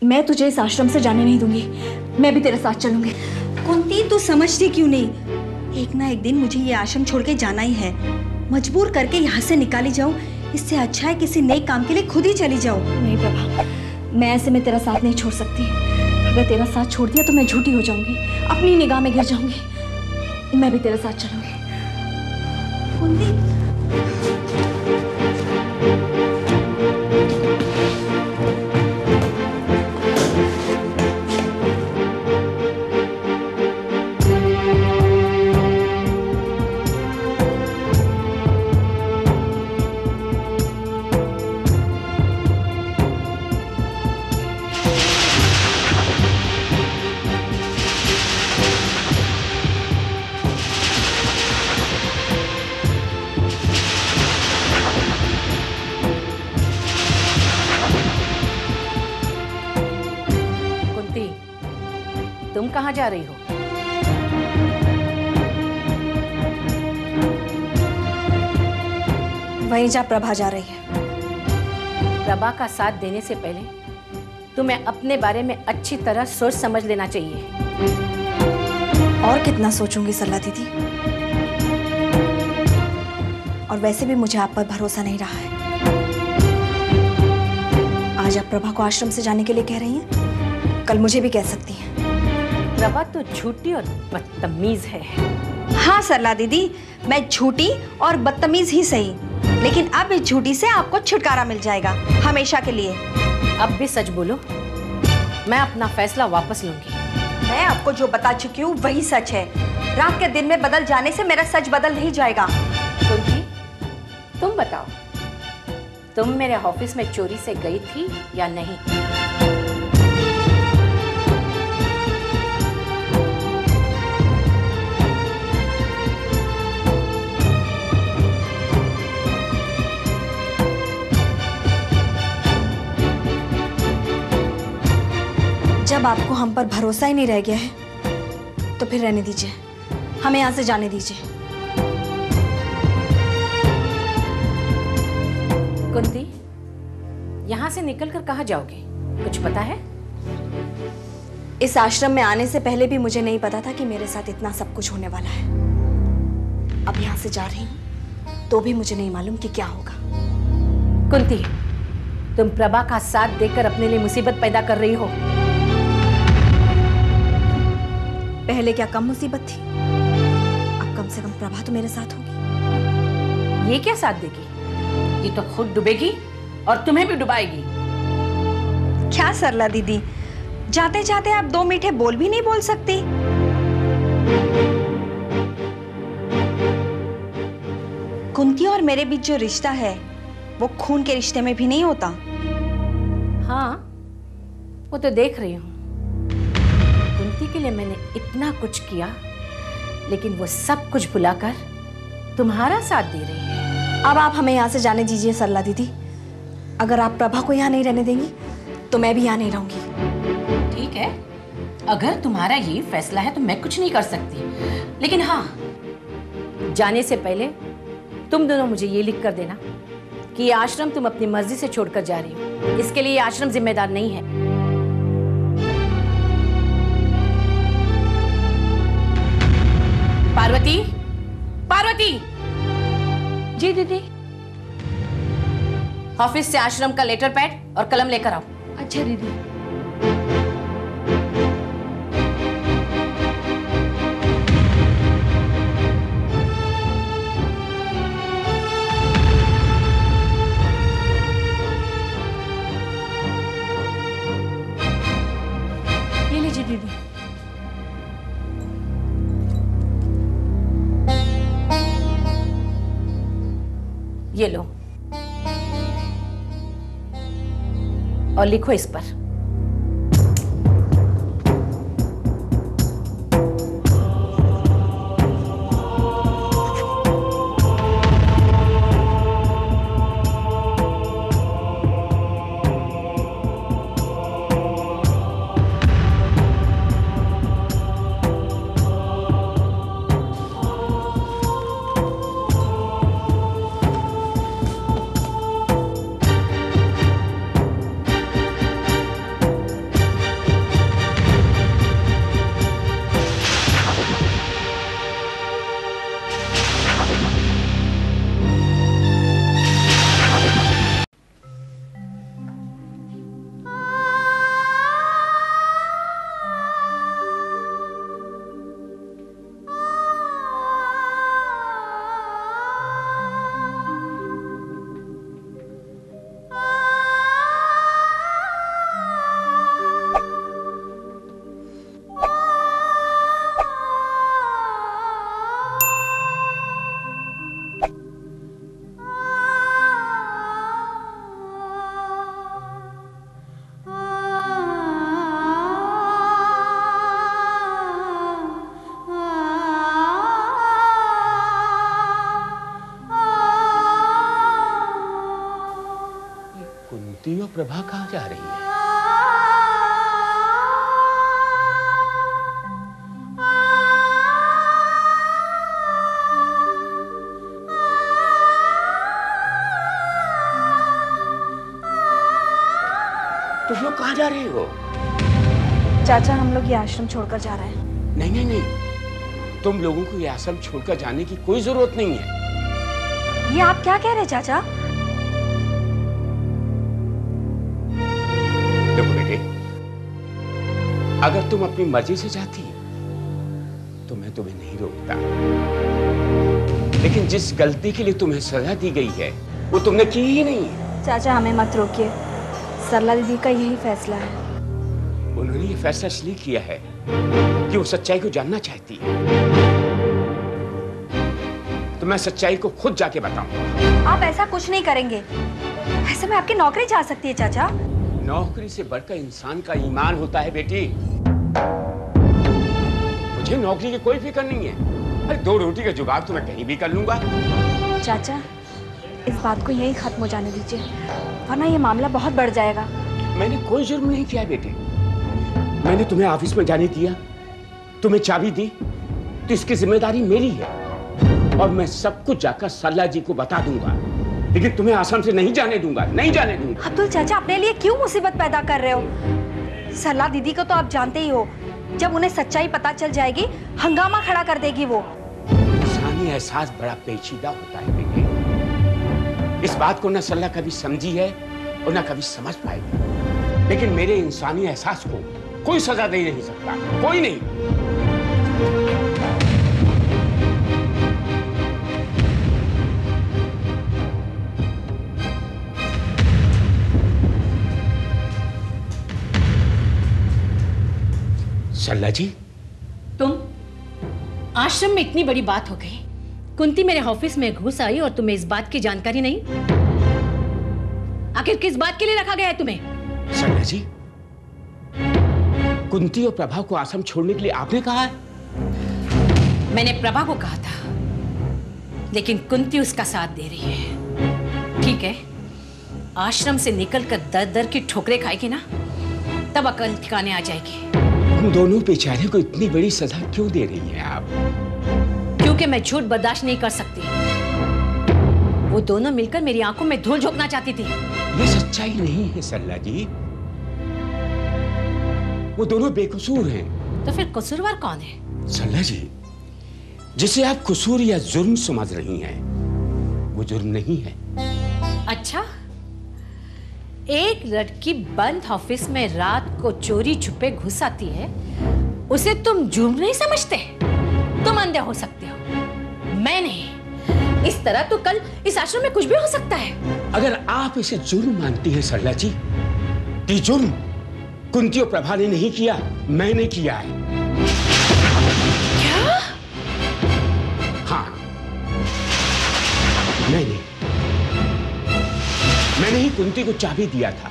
मैं तुझे इस आश्रम से जाने नहीं दूंगी। मैं भी तेरे साथ चलूंगी। कुंती, तू समझती क्यों नहीं? एक ना एक दिन मुझे ये आश्रम छोड़ के जाना ही है। मजबूर करके यहाँ से निकाली जाऊँ, इससे अच्छा है किसी नए काम के लिए खुद ही चली जाऊँ। नहीं प्रभा, मैं ऐसे में तेरा साथ नहीं छोड़ सकती। अगर तेरा साथ छोड़ दिया तो मैं झूठी हो जाऊंगी, अपनी निगाह में गिर जाऊंगी। मैं भी तेरे साथ चलूंगी। कुंती, तुम कहाँ जा रही हो? वहीं जा प्रभा जा रही है। प्रभा का साथ देने से पहले तुम्हें अपने बारे में अच्छी तरह सोच समझ लेना चाहिए। और कितना सोचूंगी सरला दीदी, और वैसे भी मुझे आप पर भरोसा नहीं रहा है। आज आप प्रभा को आश्रम से जाने के लिए कह रही हैं, कल मुझे भी कह सकती हैं। प्रभा तो झूठी और बदतमीज है। हाँ सरला दीदी, मैं झूठी और बदतमीज ही सही, लेकिन अब इस झूठी से आपको छुटकारा मिल जाएगा हमेशा के लिए। अब भी सच बोलो, मैं अपना फैसला वापस लूंगी। मैं आपको जो बता चुकी हूँ वही सच है। रात के दिन में बदल जाने से मेरा सच बदल नहीं जाएगा। कुंती, तुम बताओ, तुम मेरे ऑफिस में चोरी से गई थी या नहीं? जब आपको हम पर भरोसा ही नहीं रह गया है तो फिर रहने दीजिए, हमें यहाँ से जाने दीजिए। कुंती, यहाँ से निकलकर कहाँ जाओगे, कुछ पता है? इस आश्रम में आने से पहले भी मुझे नहीं पता था कि मेरे साथ इतना सब कुछ होने वाला है। अब यहाँ से जा रही हूँ तो भी मुझे नहीं मालूम कि क्या होगा। कुंती, तुम प्रभा का साथ देकर अपने लिए मुसीबत पैदा कर रही हो। पहले क्या कम मुसीबत थी? अब कम से कम प्रभा तो मेरे साथ होगी। ये क्या साथ देगी? ये तो खुद डूबेगी और तुम्हें भी डुबाएगी। क्या सरला दीदी, जाते जाते आप दो मीठे बोल भी नहीं बोल सकती? कुंती और मेरे बीच जो रिश्ता है वो खून के रिश्ते में भी नहीं होता। हाँ, वो तो देख रही हूँ। कुंती के लिए मैंने इतना कुछ किया, लेकिन वो सब कुछ भुलाकर तुम्हारा साथ दे रही है। अब आप हमें यहाँ से जाने दीजिए सरला दीदी। अगर आप प्रभा को यहाँ नहीं रहने देंगी तो मैं भी यहाँ नहीं रहूंगी। ठीक है, अगर तुम्हारा ये फैसला है तो मैं कुछ नहीं कर सकती, लेकिन हाँ, जाने से पहले तुम दोनों मुझे ये लिख कर देना कि ये आश्रम तुम अपनी मर्जी से छोड़कर जा रही हो। इसके लिए ये आश्रम जिम्मेदार नहीं है। पार्वती, पार्वती! जी दीदी। ऑफिस से आश्रम का लेटर पैड और कलम लेकर आओ। अच्छा दीदी। ये लीजिए दीदी। ये लो और लिखो इस पर। प्रभा कहाँ जा रही है? तुम लोग कहाँ जा रहे हो? चाचा, हम लोग ये आश्रम छोड़कर जा रहे हैं। नहीं नहीं नहीं, तुम लोगों को ये आश्रम छोड़कर जाने की कोई जरूरत नहीं है। ये आप क्या कह रहे हैं चाचा? देखो बेटे, अगर तुम अपनी मर्जी से जाती तो मैं तुम्हें नहीं रोकता, लेकिन जिस गलती के लिए तुम्हें सजा दी गई है वो तुमने की ही नहीं। चाचा, हमें मत रोकिए, सरला दीदी का यही फैसला है। उन्होंने ये फैसला इसलिए किया है कि वो सच्चाई को जानना चाहती है, तो मैं सच्चाई को खुद जाके बताऊंगा। आप ऐसा कुछ नहीं करेंगे, ऐसे में आपकी नौकरी जा सकती है चाचा। नौकरी से बढ़कर इंसान का ईमान होता है बेटी। मुझे नौकरी की कोई फिक्र नहीं है। अरे 2 रोटी का जुगाड़ तो मैं कहीं भी कर लूंगा। चाचा, इस बात को यही खत्म हो जाने दीजिए, वरना ये मामला बहुत बढ़ जाएगा। मैंने कोई जुर्म नहीं किया बेटे। मैंने तुम्हें ऑफिस में जाने दिया, तुम्हें चाबी दी, तो इसकी जिम्मेदारी मेरी है और मैं सब कुछ जाकर सरला जी को बता दूंगा, लेकिन तुम्हें आश्रम से नहीं जाने दूंगा, नहीं जाने दूंगा। अब्दुल चाचा, अपने लिए क्यों मुसीबत पैदा कर रहे हो? सरला दीदी को तो आप जानते ही हो, जब उन्हें सच्चाई पता चल जाएगी हंगामा खड़ा कर देगी वो। इंसानी एहसास बड़ा पेचीदा होता है बेटे। इस बात को न सरला कभी समझी है और न कभी समझ पाएगी, लेकिन मेरे इंसानी एहसास को कोई सजा दे नहीं सकता, कोई नहीं। सरला जी, तुम आश्रम में इतनी बड़ी बात हो गई, कुंती मेरे ऑफिस में घुस आई और तुम्हें इस बात की जानकारी नहीं? आखिर किस बात के लिए रखा गया है तुम्हें? सरला जी, कुंती और प्रभा को आश्रम छोड़ने के लिए आपने कहा है? मैंने प्रभा को कहा था, लेकिन कुंती उसका साथ दे रही है। ठीक है, आश्रम से निकलकर दर दर की ठोकरें खाएगी ना, तब अकल ठिकाने आ जाएगी। उन दोनों बेचारे को इतनी बड़ी सजा क्यों दे रही हैं आप? क्योंकि मैं झूठ बर्दाश्त नहीं कर सकती। वो दोनों मिलकर मेरी आंखों में धूल झोंकना चाहती थी। ये सच्चाई नहीं है सरला जी, वो दोनों बेकसूर हैं। तो फिर कसूरवार कौन है? सरला जी, जिसे आप कसूर या जुर्म समझ रही हैं, वो जुर्म नहीं है। अच्छा, एक लड़की बंद ऑफिस में रात को चोरी छुपे घुस आती है, उसे तुम जुर्म नहीं समझते? तुम अंधे हो सकते हो, मैं नहीं। इस तरह तो कल इस आश्रम में कुछ भी हो सकता है। अगर आप इसे जुर्म मानती हैं सरला जी, तो जुर्म कुंती और प्रभा ने नहीं किया, मैंने किया है। क्या? हाँ, मैंने ही कुंती को चाबी दिया था।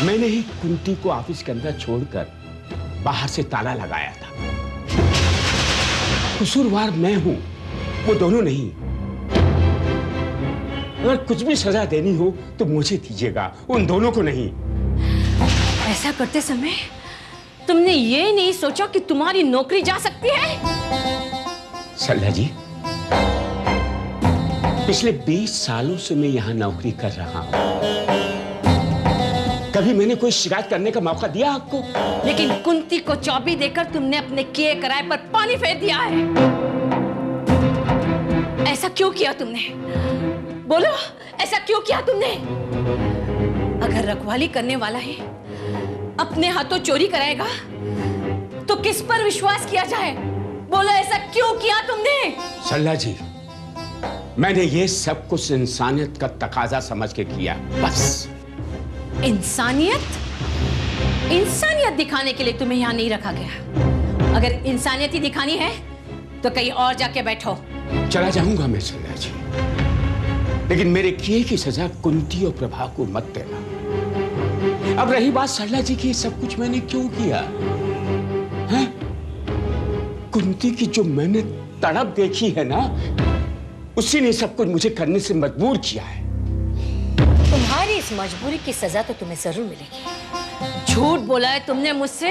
मैंने ही कुंती को ऑफिस के अंदर छोड़कर बाहर से ताला लगाया था। कसूरवार मैं हूं, वो दोनों नहीं। अगर कुछ भी सजा देनी हो तो मुझे दीजिएगा, उन दोनों को नहीं। ऐसा करते समय तुमने ये नहीं सोचा कि तुम्हारी नौकरी जा सकती है? सरला जी, पिछले 20 सालों से मैं यहां नौकरी कर रहा हूं। कभी मैंने कोई शिकायत करने का मौका दिया आपको? लेकिन कुंती को चाबी देकर तुमने अपने किए कराए पर पानी फेर दिया है। ऐसा क्यों किया तुमने? बोलो, ऐसा क्यों किया तुमने? अगर रखवाली करने वाला है अपने हाथों चोरी कराएगा तो किस पर विश्वास किया जाए? बोलो, ऐसा क्यों किया तुमने? सरला जी, मैंने ये सब कुछ इंसानियत का तकाजा समझ के किया, बस। इंसानियत? इंसानियत दिखाने के लिए तुम्हें यहां नहीं रखा गया। अगर इंसानियत ही दिखानी है तो कहीं और जाके बैठो। चला जाऊंगा मैं सरला जी, लेकिन मेरे किए की सजा कुंती और प्रभा को मत देना। अब रही बात सरला जी की, सब कुछ मैंने क्यों किया है? कुंती की जो मैंने तड़प देखी है ना, उसी ने सब कुछ मुझे करने से मजबूर किया है। तुम्हारी मजबूरी की सजा तो तुम्हें जरूर मिलेगी। झूठ बोला है तुमने मुझसे,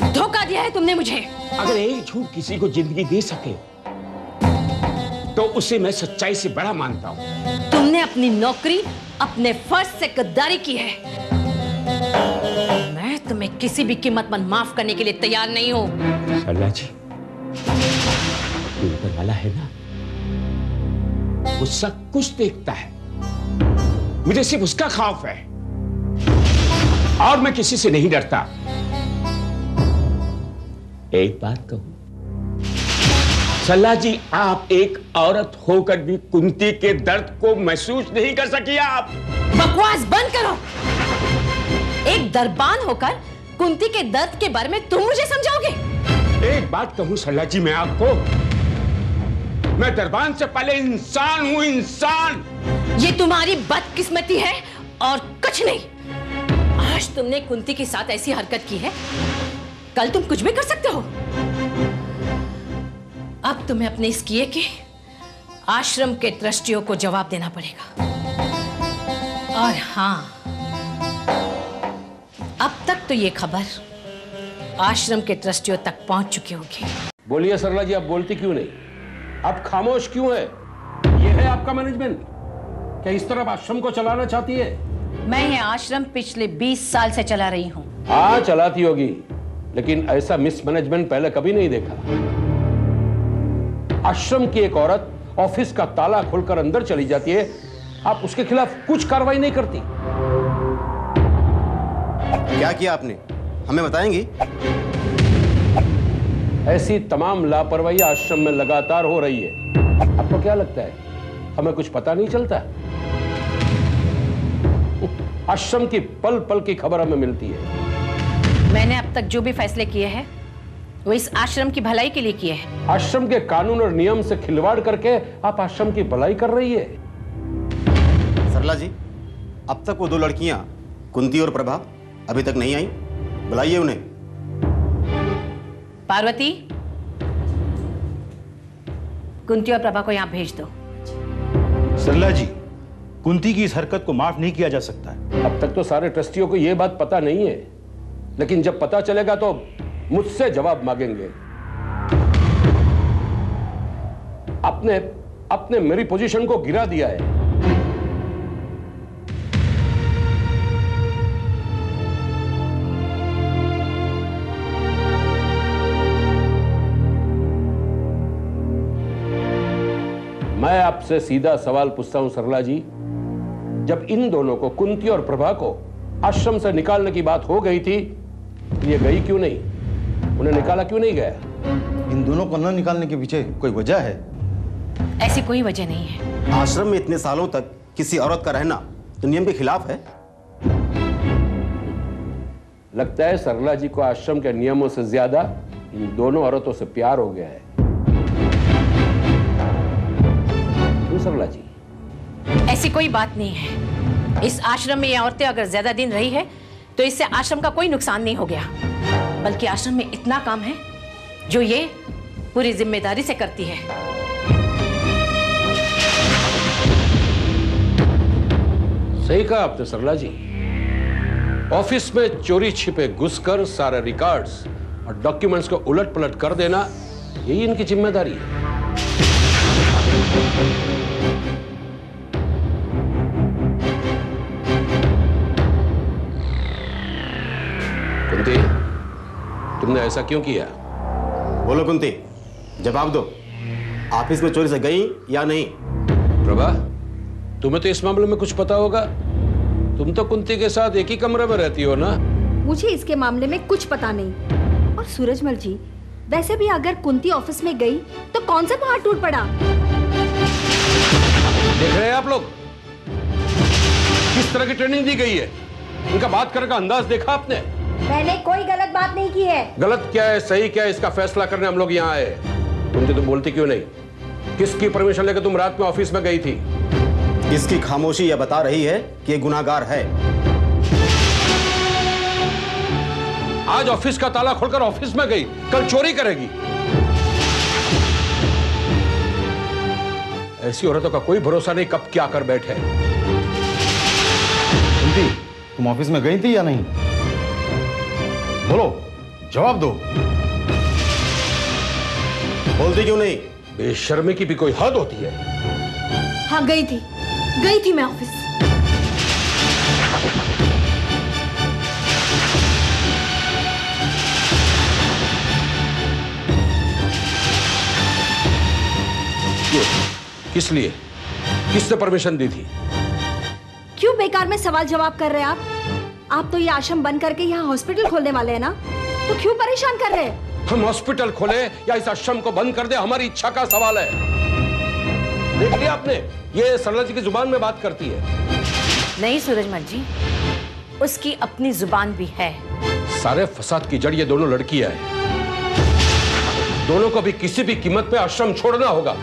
धोखा दिया है तुमने मुझे। अगर एक झूठ किसी को जिंदगी दे सके तो उसे मैं सच्चाई से बड़ा मानता हूं। तुमने अपनी नौकरी, अपने फर्ज से गद्दारी की है। मैं तुम्हें किसी भी कीमत पर माफ करने के लिए तैयार नहीं हूं। सरला जी, जो ऊपर वाला है ना, वो सब कुछ देखता है। मुझे सिर्फ उसका खौफ है और मैं किसी से नहीं डरता। एक बात कहूं सरला जी, आप एक औरत होकर भी कुंती के दर्द को महसूस नहीं कर सकी। आप बकवास बंद करो। एक दरबान होकर कुंती के दर्द के बारे में तुम मुझे समझाओगे? एक बात कहूं सरला जी मैं आपको, मैं दरबान से पहले इंसान हूं, इंसान। ये तुम्हारी बदकिस्मती है और कुछ नहीं। आज तुमने कुंती के साथ ऐसी हरकत की है, कल तुम कुछ भी कर सकते हो। अब तुम्हें अपने इस किए के आश्रम के ट्रस्टियों को जवाब देना पड़ेगा। और हां, अब तक तो ये खबर आश्रम के ट्रस्टियों तक पहुंच चुकी होगी। बोलिए सरला जी, आप बोलती क्यों नहीं? आप खामोश क्यों है? ये है आपका मैनेजमेंट? क्या इस तरह आश्रम को चलाना चाहती है? मैं ये आश्रम पिछले 20 साल से चला रही हूं। हाँ, चलाती होगी, लेकिन ऐसा मिसमैनेजमेंट पहले कभी नहीं देखा। आश्रम की एक औरत ऑफिस का ताला खोलकर अंदर चली जाती है, आप उसके खिलाफ कुछ कार्रवाई नहीं करती। क्या किया आपने, हमें बताएंगी? ऐसी तमाम लापरवाही आश्रम में लगातार हो रही है। आपको क्या लगता है हमें कुछ पता नहीं चलता? आश्रम की पल पल की खबर हमें मिलती है। मैंने अब तक जो भी फैसले किए हैं वो इस आश्रम की भलाई के लिए किए हैं। आश्रम के कानून और नियम से खिलवाड़ करके आप आश्रम की भलाई कर रही है। सरला जी, अब तक वो दो लड़कियां कुंती और प्रभा अभी तक नहीं आई, बुलाइए उन्हें। पार्वती, कुंती और प्रभा को यहां भेज दो। सरला जी, कुंती की इस हरकत को माफ नहीं किया जा सकता है। अब तक तो सारे ट्रस्टियों को यह बात पता नहीं है, लेकिन जब पता चलेगा तो मुझसे जवाब मांगेंगे। आपने मेरी पोजीशन को गिरा दिया है। मैं आपसे सीधा सवाल पूछता हूं सरला जी, जब इन दोनों को, कुंती और प्रभा को, आश्रम से निकालने की बात हो गई थी, ये गई क्यों नहीं? उन्हें निकाला क्यों नहीं गया? इन दोनों को न निकालने के पीछे कोई वजह है? ऐसी कोई वजह नहीं है। आश्रम में इतने सालों तक किसी औरत का रहना तो नियम के खिलाफ है। लगता है सरला जी को आश्रम के नियमों से ज्यादा इन दोनों औरतों से प्यार हो गया है। क्यों सरला जी? ऐसी कोई बात नहीं है। इस आश्रम में ये औरतें अगर ज्यादा दिन रही है तो इससे आश्रम का कोई नुकसान नहीं हो गया, बल्कि आश्रम में इतना काम है जो ये पूरी जिम्मेदारी से करती है। सही कहा आपने सरला जी। ऑफिस में चोरी छिपे घुसकर सारे रिकॉर्ड्स और डॉक्यूमेंट्स को उलट पलट कर देना, यही इनकी जिम्मेदारी है। कुंती, तुमने ऐसा क्यों किया? बोलो कुंती, जवाब दो। ऑफिस में चोरी से गई या नहीं? प्रभा, तुम्हें तो इस मामले में कुछ पता होगा। तुम तो कुंती के साथ एक ही कमरे में रहती हो ना? मुझे इसके मामले में कुछ पता नहीं। और सूरजमल जी, वैसे भी अगर कुंती ऑफिस में गई तो कौन सा पहाड़ टूट पड़ा? देख रहे हैं आप लोग किस तरह की ट्रेनिंग दी गई है? उनका बात करने का अंदाज देखा आपने? मैंने कोई गलत बात नहीं की है। गलत क्या है, सही क्या है, इसका फैसला करने हम लोग यहाँ आए। कुंती, तुम बोलती क्यों नहीं? किसकी परमिशन लेकर तुम रात में ऑफिस में गई थी? इसकी खामोशी यह बता रही है कि ये गुनाहगार है। आज ऑफिस का ताला खोलकर ऑफिस में गई, कल चोरी करेगी। ऐसी औरतों का कोई भरोसा नहीं, कब क्या कर बैठे। कुंती, तुम ऑफिस में गई थी या नहीं? बोलो, जवाब दो। बोलती क्यों नहीं? बेशर्मी की भी कोई हद होती है। हाँ गई थी मैं ऑफिस। क्यों? किस लिए? किसने परमिशन दी थी? क्यों बेकार में सवाल जवाब कर रहे हैं आप तो ये आश्रम बंद करके यहाँ हॉस्पिटल खोलने वाले हैं ना, तो क्यों परेशान कर रहे हैं? हम हॉस्पिटल खोले या इस आश्रम को बंद कर दे, हमारी इच्छा का सवाल है। देख लिया आपने, ये सरला जी की जुबान में बात करती है। नहीं सूरजमल जी, उसकी अपनी जुबान भी है। सारे फसाद की जड़ ये दोनों लड़कियां हैं। दोनों को भी किसी भी कीमत पे आश्रम छोड़ना होगा।